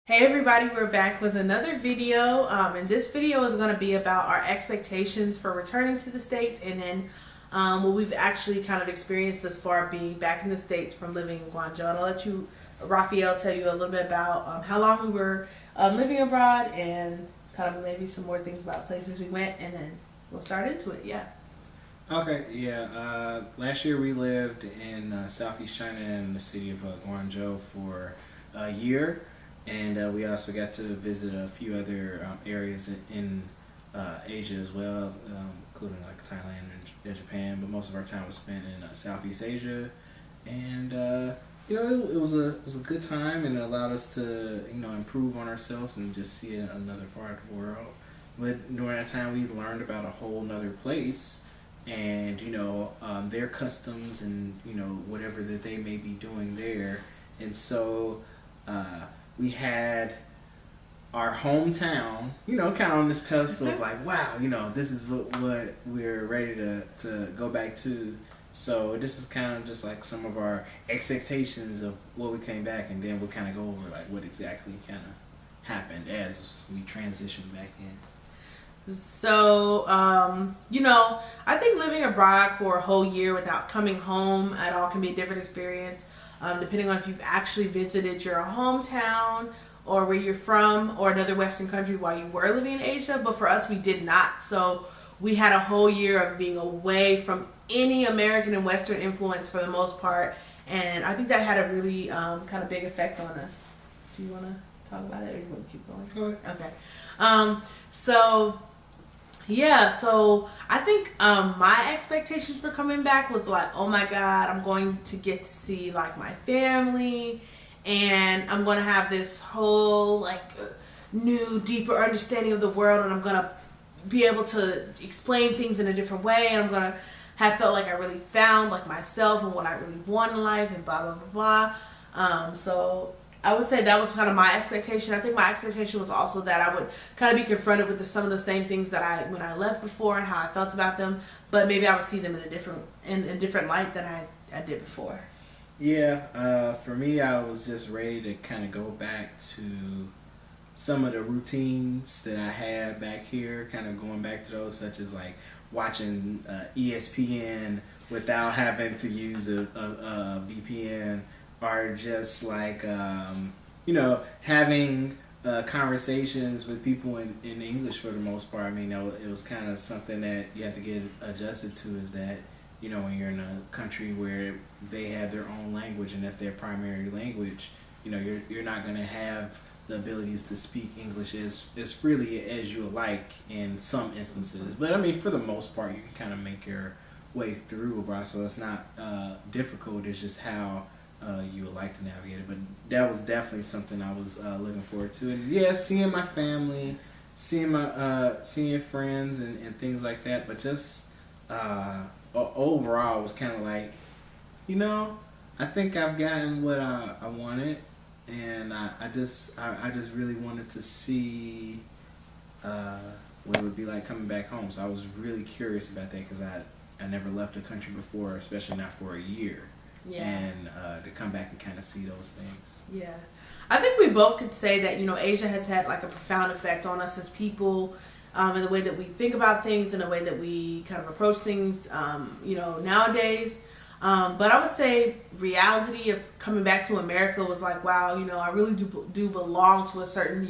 Hey everybody, we're back with another video, and this video is going to be about our expectations for returning to the States, and then what we've actually kind of experienced thus far being back in the States from living in Guangzhou. And I'll let you, Raphael, tell you a little bit about how long we were living abroad and kind of maybe some more things about places we went, and then we'll start into it. Yeah. Okay, yeah. Last year we lived in Southeast China in the city of Guangzhou for a year. And we also got to visit a few other areas in Asia as well, including like Thailand and Japan. But most of our time was spent in Southeast Asia, and it was a good time, and it allowed us to improve on ourselves and just see another part of the world. But during that time, we learned about a whole nother place, and their customs and whatever that they may be doing there, and so. We had our hometown, kind of on this pedestal of like, wow, this is what we're ready to go back to. So this is kind of just like some of our expectations of what we came back, and then we'll kind of go over like what exactly kind of happened as we transitioned back in. So, I think living abroad for a whole year without coming home at all can be a different experience. Depending on if you've actually visited your hometown or where you're from or another Western country while you were living in Asia. But for us, we did not. So we had a whole year of being away from any American and Western influence for the most part. And I think that had a really kind of big effect on us. Do you want to talk about it, or do you want to keep going? Go ahead. Okay. So I think my expectations for coming back was like, oh my God, I'm going to get to see like my family, and I'm going to have this whole like new, deeper understanding of the world, and I'm going to be able to explain things in a different way, and I'm going to have felt like I really found like myself and what I really want in life, and blah, blah, blah, blah. So I would say that was kind of my expectation. I think my expectation was also that I would kind of be confronted with some of the same things that when I left before and how I felt about them, but maybe I would see them in a different light than I did before. Yeah, for me, I was just ready to kind of go back to some of the routines that I had back here, kind of going back to those, such as like watching ESPN without having to use a VPN. Are just like having conversations with people in English for the most part. I mean, it was kind of something that you have to get adjusted to, is that when you're in a country where they have their own language and that's their primary language, you're not going to have the abilities to speak English as freely as you would like in some instances. But I mean, for the most part, you can kind of make your way through abroad, so it's not difficult. It's just how you would like to navigate it. But that was definitely something I was looking forward to. And yeah, seeing my family, seeing friends and things like that. But just overall, it was kind of like, I think I've gotten what I wanted, and I just really wanted to see what it would be like coming back home. So I was really curious about that, because I never left the country before, especially not for a year. Yeah. And to come back and kind of see those things. Yeah. I think we both could say that, Asia has had like a profound effect on us as people, in the way that we think about things, in the way that we kind of approach things, nowadays. But I would say reality of coming back to America was like, wow, I really do belong to a certain,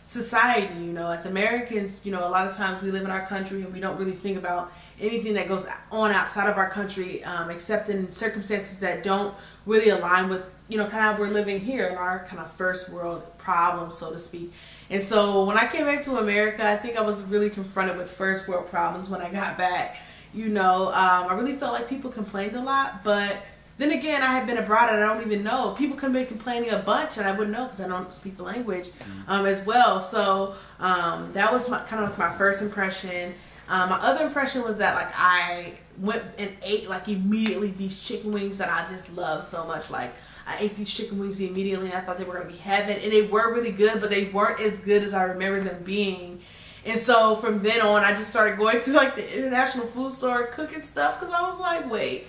society. As Americans, a lot of times we live in our country and we don't really think about anything that goes on outside of our country, except in circumstances that don't really align with, kind of how we're living here in our kind of first world problems, so to speak. And so when I came back to America, I think I was really confronted with first world problems when I got back. I really felt like people complained a lot, but then again, I had been abroad and I don't even know. People could be complaining a bunch and I wouldn't know because I don't speak the language as well. So that was kind of like my first impression. My other impression was that like I went and ate like immediately these chicken wings that I just love so much. Like I ate these chicken wings immediately and I thought they were going to be heaven, and they were really good, but they weren't as good as I remember them being. And so from then on, I just started going to like the international food store cooking stuff, because I was like, wait,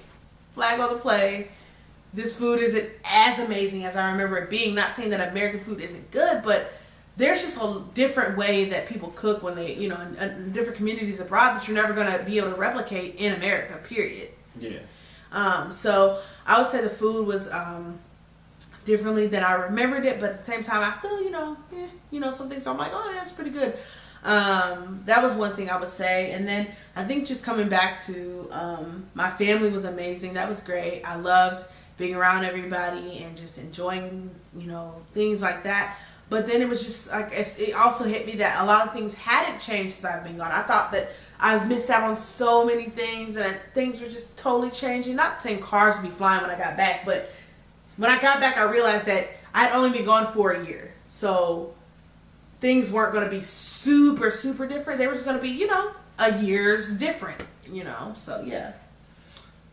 flag on the play. this food isn't as amazing as I remember it being. Not saying that American food isn't good, but there's just a different way that people cook when they, in different communities abroad that you're never going to be able to replicate in America, period. Yeah. So I would say the food was differently than I remembered it, but at the same time, I still, some things I'm like, oh, yeah, that's pretty good. That was one thing I would say. And then I think just coming back to my family was amazing. That was great. I loved being around everybody and just enjoying, things like that. But then it was just like, it also hit me that a lot of things hadn't changed since I've been gone. I thought that I was missed out on so many things and that things were just totally changing. Not saying cars would be flying when I got back, but when I got back, I realized that I'd only been gone for a year. So things weren't going to be super, super different. They were just going to be, a year's different, so yeah.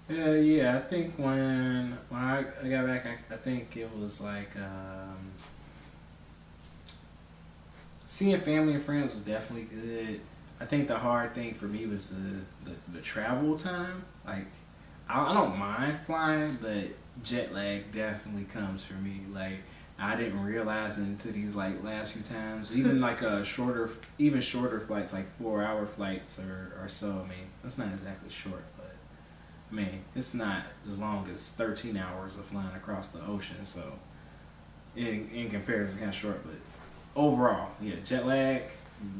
Yeah, I think when I got back, I think it was like, seeing family and friends was definitely good. I think the hard thing for me was the travel time. Like, I don't mind flying, but jet lag definitely comes for me. Like, I didn't realize it until these like last few times. Even like shorter flights, like 4-hour flights or so. I mean, that's not exactly short, but I mean, it's not as long as 13 hours of flying across the ocean. So in comparison, kind of short, but overall, yeah, jet lag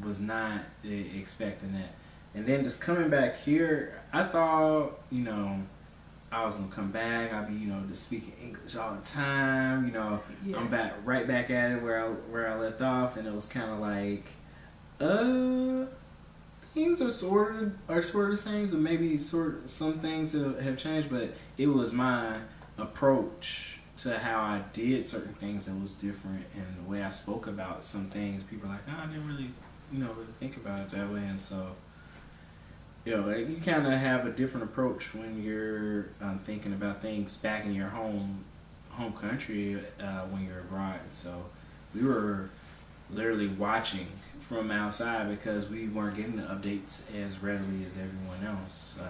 was not expecting that. And then just coming back here, I thought, I was gonna come back. I'd be, just speaking English all the time. Yeah. I'm right back at it where I left off, and it was kind of like, things are sort of the same, but maybe some things have changed. But it was my approach to how I did certain things that was different, and the way I spoke about some things. People are like, oh, I didn't really, really think about it that way, and so. You kind of have a different approach when you're thinking about things back in your home country when you're abroad. So we were literally watching from outside because we weren't getting the updates as readily as everyone else.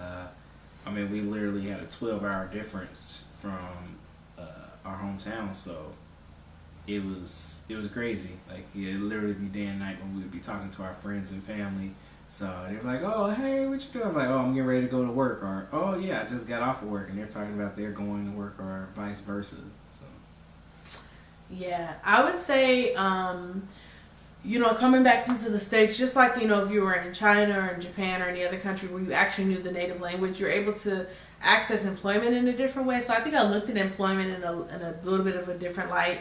We literally had a 12-hour difference from our hometown, so it was crazy. Like, it'd literally be day and night when we would be talking to our friends and family. So they're like, oh, hey, what you doing? I'm like, oh, I'm getting ready to go to work. Or, oh, yeah, I just got off of work. And they're talking about they're going to work or vice versa. So. Yeah, I would say, coming back into the States, just like, if you were in China or in Japan or any other country where you actually knew the native language, you're able to access employment in a different way. So I think I looked at employment in a little bit of a different light.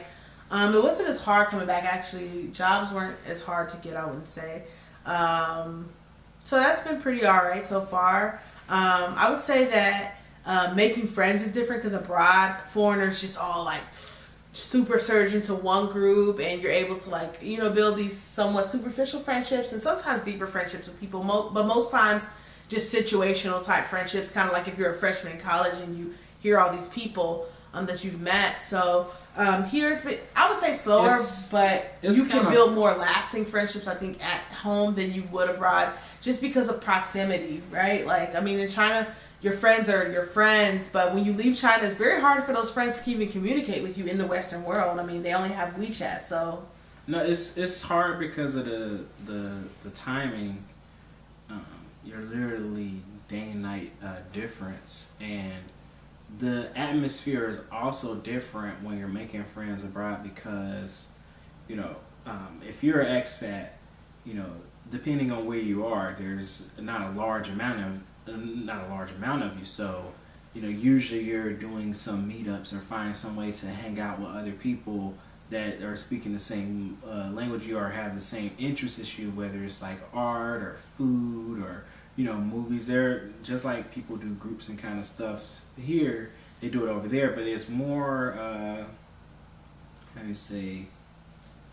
It wasn't as hard coming back, actually. Jobs weren't as hard to get, I wouldn't say. So that's been pretty alright so far. I would say that making friends is different because abroad, foreigners just all like super surge into one group, and you're able to build these somewhat superficial friendships and sometimes deeper friendships with people, but most times just situational type friendships, kind of like if you're a freshman in college and you hear all these people that you've met. So here's, I would say slower, but you can build more lasting friendships, I think, at home than you would abroad, just because of proximity, right? Like, in China, your friends are your friends, but when you leave China, it's very hard for those friends to even communicate with you in the Western world. They only have WeChat, so. No, it's hard because of the timing. You're literally day and night difference, and the atmosphere is also different when you're making friends abroad because, if you're an expat, depending on where you are, there's not a large amount of you. So, usually you're doing some meetups or finding some way to hang out with other people that are speaking the same language you are, have the same interests as you, whether it's like art or food or movies. They're just like people do groups and kind of stuff here. They do it over there, but it's more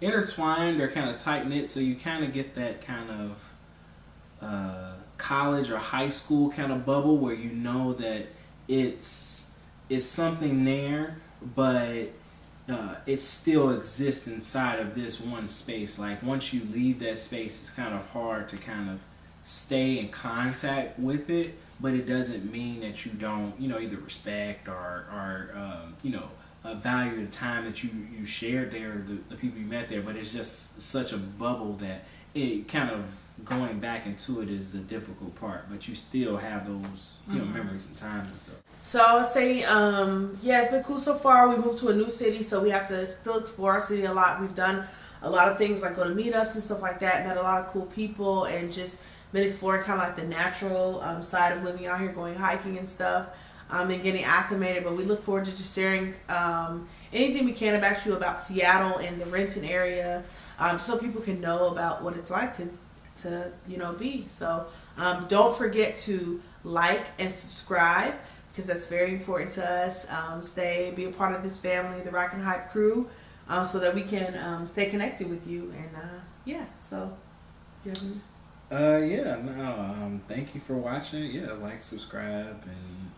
intertwined or kind of tight knit. So you kind of get that kind of college or high school kind of bubble where that it's something there, but it still exists inside of this one space. Like, once you leave that space, it's kind of hard to kind of stay in contact with it. but it doesn't mean that you don't, either respect or value the time that you shared there, the people you met there. But it's just such a bubble that it kind of going back into it is the difficult part. But you still have those, memories and times and stuff. So I would say, yeah, it's been cool so far. We moved to a new city, so we have to still explore our city a lot. We've done a lot of things like go to meetups and stuff like that, met a lot of cool people, and just been exploring kind of like the natural side of living out here, going hiking and stuff, and getting acclimated. But we look forward to just sharing anything we can about Seattle and the Renton area, so people can know about what it's like to be. So don't forget to like and subscribe, because that's very important to us. Be a part of this family, the Rock and Hype crew, so that we can stay connected with you. And yeah, so you have any? Thank you for watching. Yeah, like, subscribe, and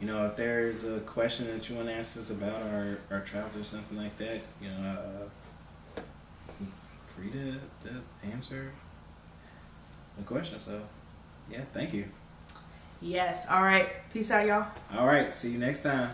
if there's a question that you want to ask us about our travels or something like that, free to answer the question. So yeah, thank you. Yes. All right. Peace out, y'all. All right. See you next time.